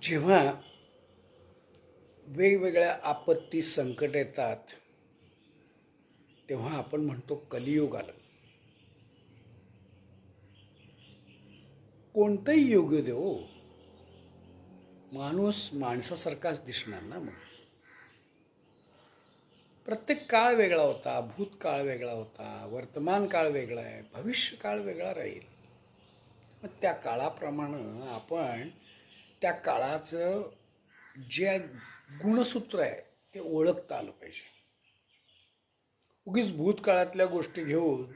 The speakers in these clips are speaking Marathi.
जेव्हा वेगवेगळ्या आपत्ती संकट येतात तेव्हा आपण म्हणतो कलियुग आलं. कोणतंही युग येऊ दे हो, माणूस माणसासारखाच दिसणार ना. मग प्रत्येक काळ वेगळा होता, भूतकाळ वेगळा होता, वर्तमान काळ वेगळा आहे, भविष्य काळ वेगळा राहील. मग त्या काळाप्रमाणे आपण त्या काळाचं जे गुणसूत्र आहे ते ओळखता आलं पाहिजे. उगीच भूतकाळातल्या गोष्टी घेऊन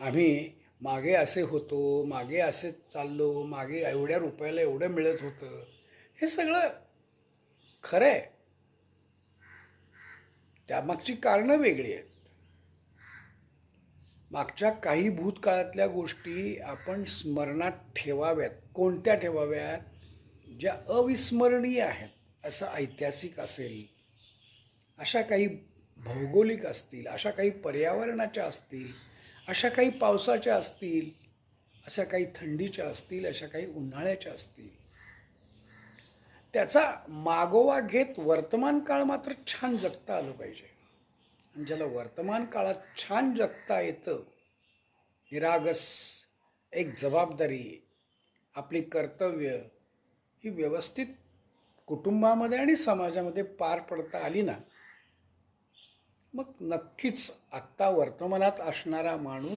आम्ही मागे असे होतो, मागे असे चाललो, मागे एवढ्या रुपयाला एवढं मिळत होतं, हे सगळं खरं आहे. त्यामागची कारणं वेगळी आहेत. मागच्या काही भूतकाळातल्या गोष्टी आपण स्मरणात ठेवाव्यात. कोणत्या ठेवाव्यात? ज्या अविस्मरणीय आहेत. असं ऐतिहासिक असेल, अशा काही भौगोलिक असतील, अशा काही पर्यावरणाच्या असतील, अशा काही पावसाच्या असतील, अशा काही थंडीच्या असतील, अशा काही उन्हाळ्याच्या असतील. त्याचा मागोवा घेत वर्तमान काळ मात्र छान जगता आलं पाहिजे. आणि ज्याला वर्तमान काळात छान जगता येतं, निरागस एक जबाबदारी, आपली कर्तव्य ही व्यवस्थित कुटुंबामध्ये आणि समाजामध्ये पार पडता आली ना, मग नक्कीच आत्ता वर्तमानात असणारा माणूस